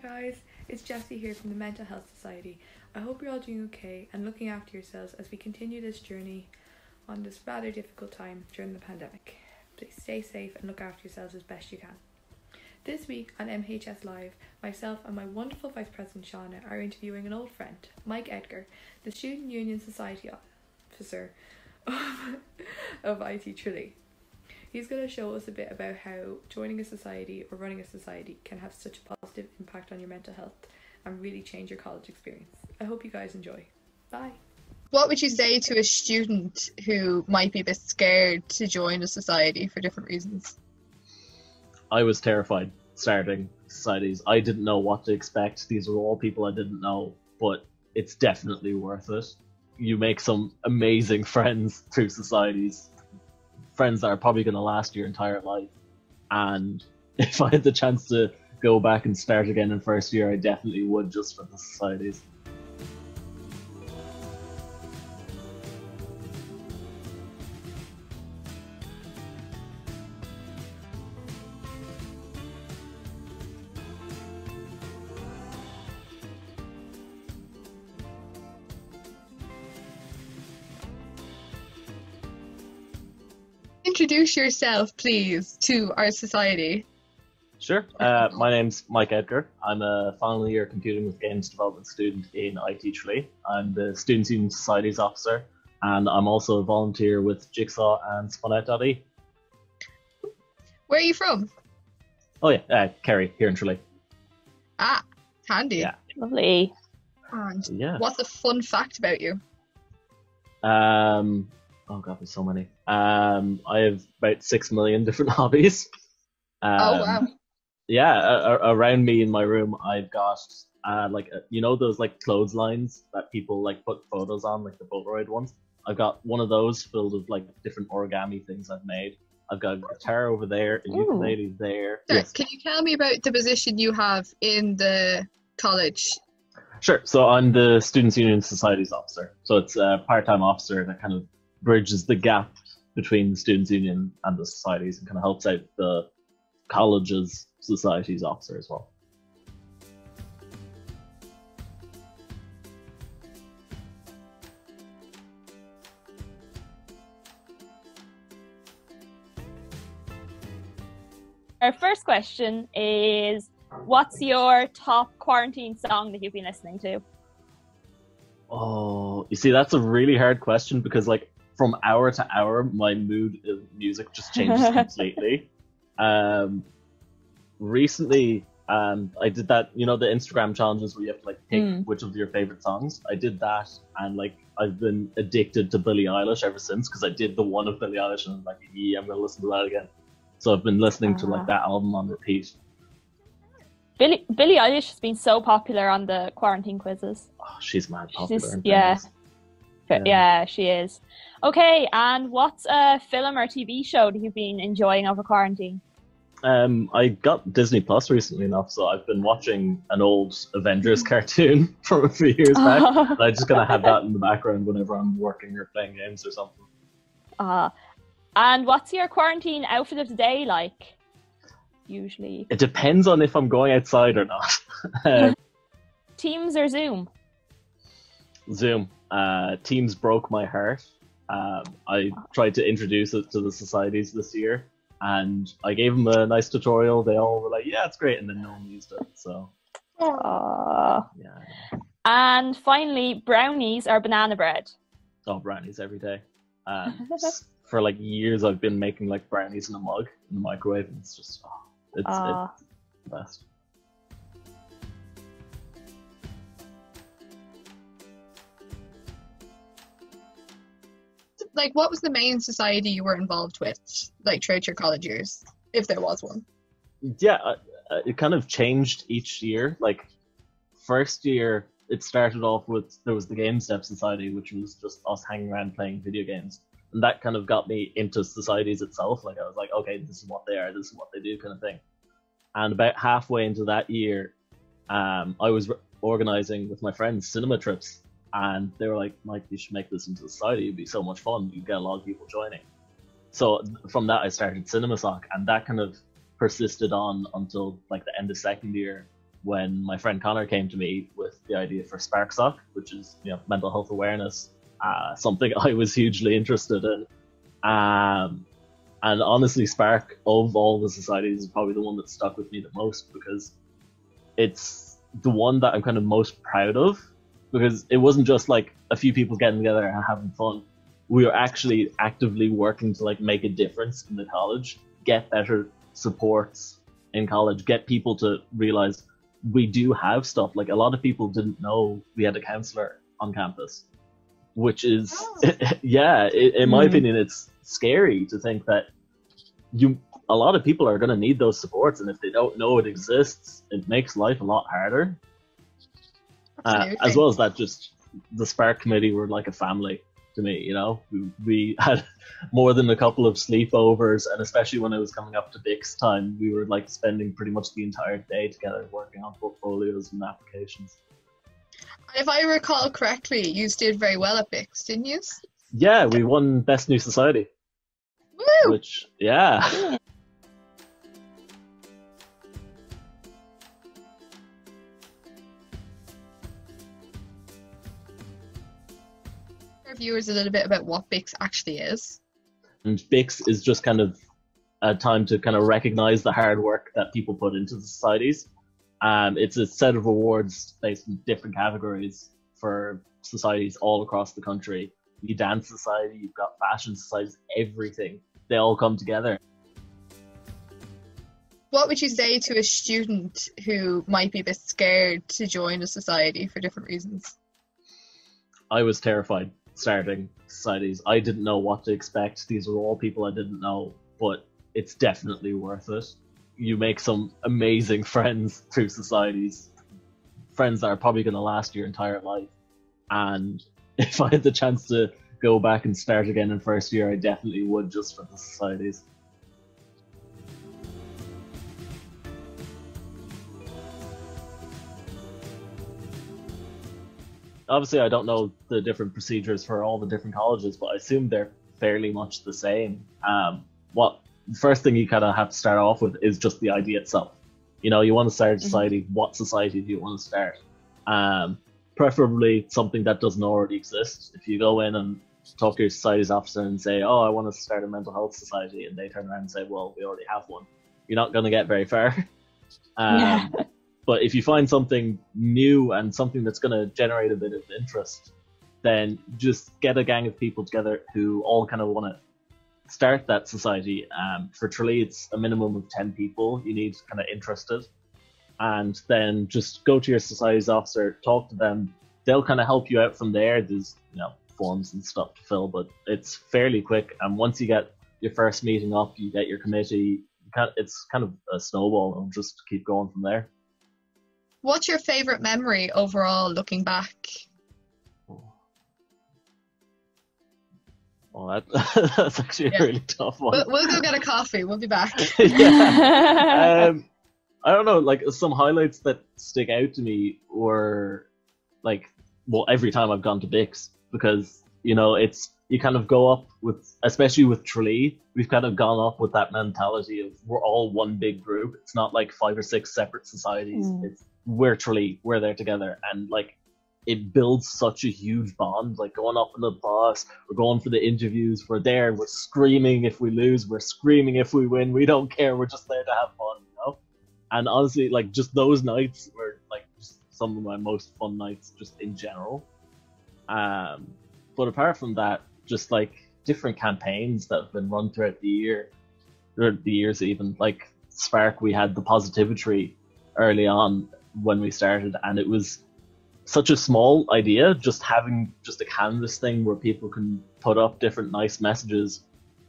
guys, it's Jessie here from the Mental Health Society. I hope you're all doing okay and looking after yourselves as we continue this journey on this rather difficult time during the pandemic. Please stay safe and look after yourselves as best you can. This week on MHS Live, myself and my wonderful Vice President Shauna are interviewing an old friend, Mike Edgar, the Student Union Society Officer of IT Tralee. He's going to show us a bit about how joining a society or running a society can have such a positive impact on your mental health and really change your college experience. I hope you guys enjoy. Bye. What would you say to a student who might be a bit scared to join a society for different reasons? I was terrified starting societies. I didn't know what to expect. These were all people I didn't know, but it's definitely worth it. You make some amazing friends through societies. Friends that are probably going to last your entire life. And if I had the chance to go back and start again in first year, I definitely would, just for the societies. Introduce yourself, please, to our society. Sure. My name's Mike Edgar. I'm a final year computing with games development student in IT Tralee. I'm the Students Union Societies Officer, and I'm also a volunteer with Jigsaw and Spunout.e. Where are you from? Oh yeah, Kerry, here in Tralee. Ah, handy. Yeah. Lovely. And Yeah. what's a fun fact about you? Oh god, there's so many. I have about 6 million different hobbies. Oh wow. Yeah, around me in my room, I've got those like clotheslines that people like put photos on, like the Polaroid ones. I've got one of those filled with like different origami things I've made. I've got a guitar over there, a ukulele there. Sorry, Yes. Can you tell me about the position you have in the college? Sure. So I'm the Students Union Societies Officer. So it's a part-time officer that kind of bridges the gap between the Students Union and the societies and kind of helps out the college's societies officer as well. Our first question is, what's your top quarantine song that you've been listening to? Oh, you see, that's a really hard question because like from hour to hour, my mood in music just changes completely. Recently, I did that, the Instagram challenges where you have to like pick which of your favorite songs. I did that, and like I've been addicted to Billie Eilish ever since because I did the one of Billie Eilish and I'm like, yeah, I'm gonna listen to that again. So I've been listening to like that album on repeat. Billie Eilish has been so popular on the quarantine quizzes. Oh, she's mad popular. Yeah, she is. Okay, and what's a film or TV show that you've been enjoying over quarantine? I got Disney Plus recently enough, so I've been watching an old Avengers cartoon from a few years back. And I just gotta have that in the background whenever I'm working or playing games or something. And what's your quarantine outfit of the day like? Usually. It depends on if I'm going outside or not. Teams or Zoom? Zoom. Teams broke my heart. I tried to introduce it to the societies this year, and I gave them a nice tutorial. They all were like, yeah, it's great, and then no one used it, so. Yeah. And finally, brownies or banana bread? Oh, brownies every day. For like years, I've been making like brownies in a mug in the microwave, and it's just, it's the best. Like, what was the main society you were involved with, like, throughout your college years, if there was one? Yeah, it kind of changed each year. Like, first year, it started off with, there was the Games Dev Society, which was just us hanging around playing video games. And that kind of got me into societies itself. Like, I was like, okay, this is what they are, this is what they do, kind of thing. And about halfway into that year, I was organizing with my friends cinema trips. And they were like, Mike, you should make this into a society. It'd be so much fun. You'd get a lot of people joining. So from that, I started CinemaSoc, and that kind of persisted on until like the end of second year. when my friend Connor came to me with the idea for SparkSoc, which is, you know, mental health awareness, something I was hugely interested in. And honestly, Spark, of all the societies, is probably the one that stuck with me the most, because it's the one that I'm kind of most proud of, because it wasn't just like a few people getting together and having fun. We were actually actively working to like make a difference in the college, get better supports in college, get people to realize we do have stuff. Like, a lot of people didn't know we had a counselor on campus, which is, yeah, in my opinion, it's scary to think that a lot of people are going to need those supports, and if they don't know it exists, it makes life a lot harder. As well as that, just the Spark committee were like a family to me, you know. We had more than a couple of sleepovers, and especially when it was coming up to BICS time, we were like spending pretty much the entire day together working on portfolios and applications. If I recall correctly, you did very well at BICS, didn't you? Yeah, we won Best New Society. Woo! Which, yeah. Our viewers a little bit about what BICS actually is. And BICS is just kind of a time to kind of recognize the hard work that people put into the societies. It's a set of awards based in different categories for societies all across the country. You dance society, you've got fashion societies, everything. They all come together. What would you say to a student who might be a bit scared to join a society for different reasons? I was terrified starting societies. I didn't know what to expect. These were all people I didn't know, but it's definitely worth it. You make some amazing friends through societies, friends that are probably going to last your entire life. And if I had the chance to go back and start again in first year, I definitely would, just for the societies. Obviously, I don't know the different procedures for all the different colleges, but I assume they're fairly much the same. The first thing you kind of have to start off with is just the idea itself. You know, you want to start a society. What society do you want to start? Preferably something that doesn't already exist. If you go in and talk to your society's officer and say, oh, I want to start a mental health society, and they turn around and say, well, we already have one, you're not going to get very far. But if you find something new and something that's going to generate a bit of interest, then just get a gang of people together who all kind of want to start that society. For Tralee, it's a minimum of 10 people you need kind of interested. And then just go to your society's officer, talk to them. They'll kind of help you out from there. There's, you know, forms and stuff to fill, but it's fairly quick. And once you get your first meeting up, you get your committee, it's kind of a snowball, and just keep going from there. What's your favourite memory overall, looking back? Oh, that's actually a really tough one. We'll go get a coffee. We'll be back. Yeah. I don't know, like, some highlights that stick out to me were, like, well, every time I've gone to BICS, because, you know, you kind of go up with, especially with Tralee, we've kind of gone up with that mentality of we're all one big group. It's not like 5 or 6 separate societies. We're Tralee, we're there together, and like, it builds such a huge bond. Like, going up in the bus, we're going for the interviews, we're there, we're screaming if we lose, we're screaming if we win, we don't care, we're just there to have fun, you know? And honestly, like, just those nights were like just some of my most fun nights just in general. But apart from that, just like different campaigns that have been run throughout the year, or the years even, like Spark, we had the positivity early on when we started, and it was such a small idea, just having just a canvas thing where people can put up different nice messages.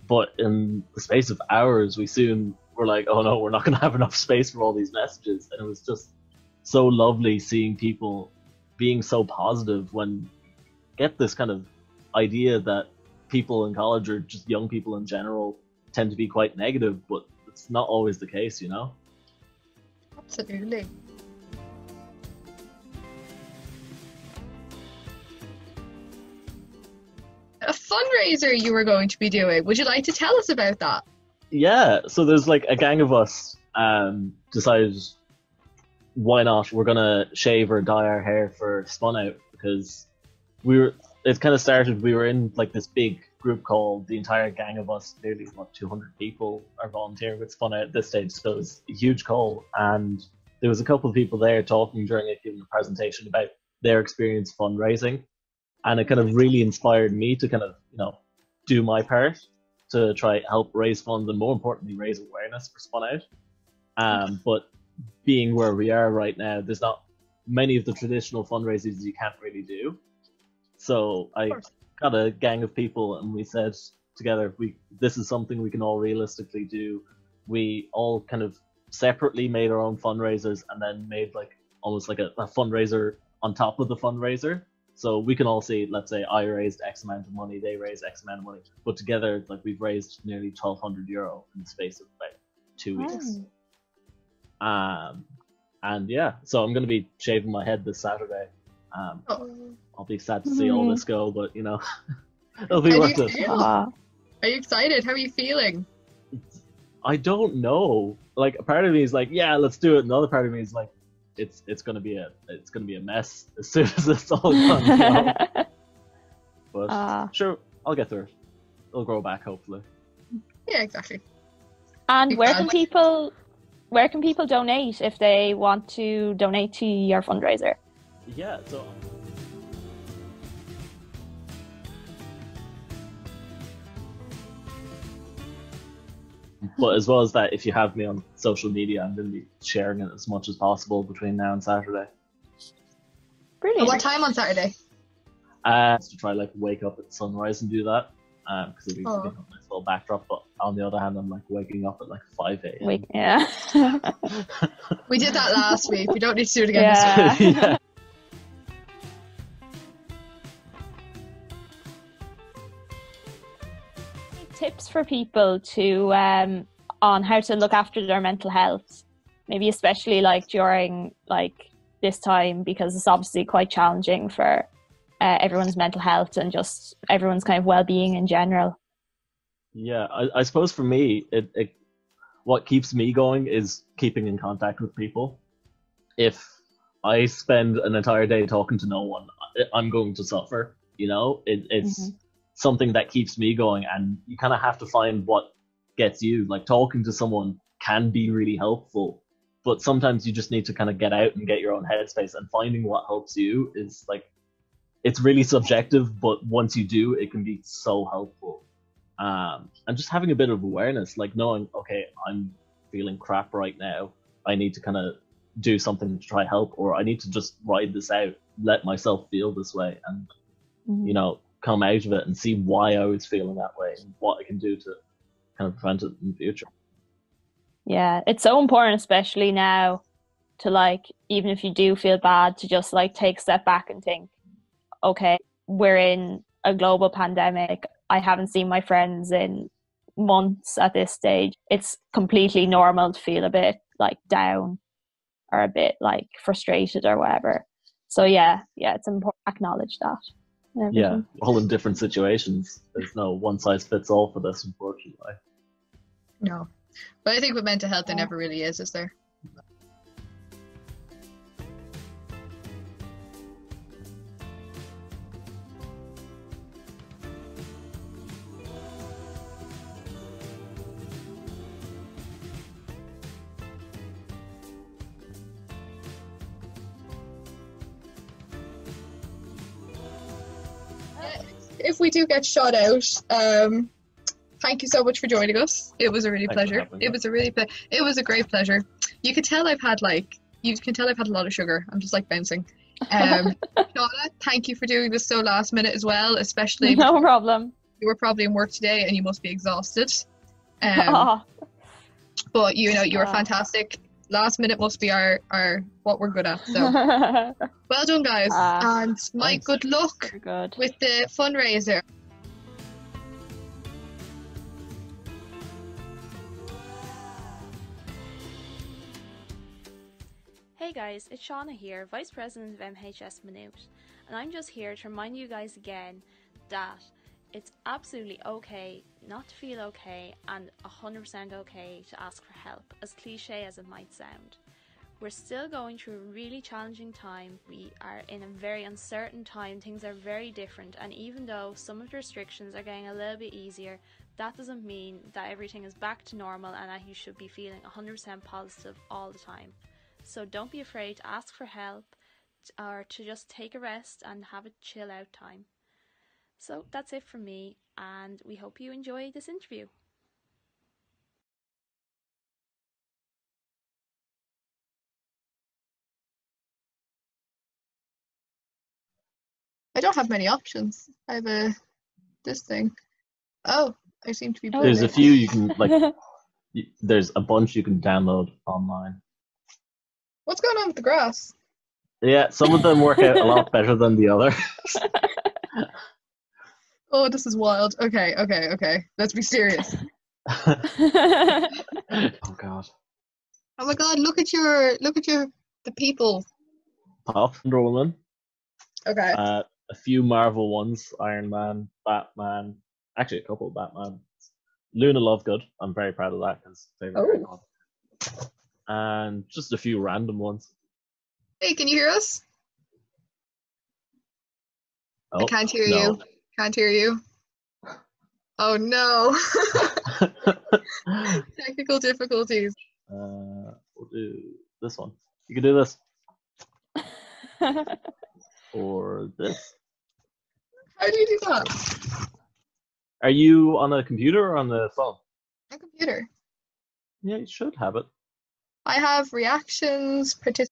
But in the space of hours, we soon were like, oh no, we're not going to have enough space for all these messages. And it was just so lovely seeing people being so positive when you get this kind of idea that people in college, or just young people in general, tend to be quite negative, but it's not always the case, you know? Absolutely. A fundraiser you were going to be doing. Would you like to tell us about that? Yeah, so there's like a gang of us decided why not? We're gonna shave or dye our hair for Spun Out, because it kind of started, we were in like this big group call, the entire gang of us, nearly 200 people are volunteering with Spun Out at this stage, so it was a huge call. And there was a couple of people there talking during it, giving a presentation about their experience fundraising, and it kind of really inspired me to kind of, do my part to try help raise funds, and more importantly raise awareness for Spun Out. But being where we are right now, there's not many of the traditional fundraisers you can't really do. So I got a gang of people, and we said together, this is something we can all realistically do. We all kind of separately made our own fundraisers, and then made like almost like a fundraiser on top of the fundraiser. So we can all see, let's say I raised X amount of money, they raised X amount of money, but together, like, we've raised nearly €1,200 in the space of about 2 weeks. And yeah, so I'm going to be shaving my head this Saturday. I'll be sad to see all this go, but it'll be worth it. Are you excited? How are you feeling? I don't know. Like, a part of me is like, yeah, let's do it. Another part of me is like, it's gonna be a mess as soon as it's all done. But sure, I'll get through it. It'll grow back, hopefully. Yeah, exactly. And where can people donate if they want to donate to your fundraiser? Yeah, so but as well as that, if you have me on social media, I'm going to be sharing it as much as possible between now and Saturday. Brilliant. What time on Saturday? To try wake up at sunrise and do that, because it'd be a nice little backdrop. But on the other hand, I'm waking up at 5 a.m. Yeah. We did that last week. We don't need to do it again this week. Yeah. Tips for people to on how to look after their mental health, maybe especially during this time, because it's obviously quite challenging for everyone's mental health and just everyone's kind of well-being in general. Yeah, I suppose for me, it what keeps me going is keeping in contact with people. If I spend an entire day talking to no one, I'm going to suffer. It's something that keeps me going, and you kind of have to find what gets you. Talking to someone can be really helpful, but sometimes you just need to kind of get out and get your own headspace, and finding what helps you is it's really subjective, but once you do, it can be so helpful. And just having a bit of awareness, knowing, okay, I'm feeling crap right now, I need to kind of do something to try help, or I need to just ride this out, let myself feel this way, and come out of it and see why I was feeling that way and what I can do to kind of prevent it in the future. Yeah, it's so important, especially now, to even if you do feel bad, to just take a step back and think, okay, we're in a global pandemic. I haven't seen my friends in months at this stage. It's completely normal to feel a bit down or a bit frustrated or whatever. So yeah, it's important to acknowledge that. Yeah, all in different situations. There's no one size fits all for this, unfortunately. No. But I think with mental health, there never really is there? If we do get shot out, thank you so much for joining us. It was a really pleasure. It was a great pleasure. You can tell I've had a lot of sugar. I'm just bouncing. Shauna, thank you for doing this so last minute as well, especially no problem. You were probably in work today and you must be exhausted. But you were fantastic. Last minute must be our what we're good at. So well done, guys. And Mike, good luck with the fundraiser. Hey guys, it's Shauna here, Vice President of MHS Minute, and I'm just here to remind you guys again that it's absolutely okay not to feel okay, and 100% okay to ask for help, as cliche as it might sound. We're still going through a really challenging time. We are in a very uncertain time. Things are very different, and even though some of the restrictions are getting a little bit easier, that doesn't mean that everything is back to normal and that you should be feeling 100% positive all the time. So don't be afraid to ask for help or to just take a rest and have a chill out time. So that's it from me, and we hope you enjoy this interview. I don't have many options. I have this thing. Oh, I seem to be There's blue. a few you can there's a bunch you can download online. What's going on with the grass? Yeah, some of them work out a lot better than the other. Oh, this is wild. Okay. Let's be serious. Oh god. Oh my god, look at the people. Pop, Wonder Woman. Okay. A few Marvel ones, Iron Man, Batman. Actually, a couple of Batman. Luna Lovegood. I'm very proud of that because favorite icon. And just a few random ones. Hey, can you hear us? Oh, I can't hear no. you. Can't hear you. Oh no. Technical difficulties. We'll do this one. You can do this. Or this. How do you do that? Are you on a computer or on the phone? A computer. Yeah, you should have it. I have reactions, participants.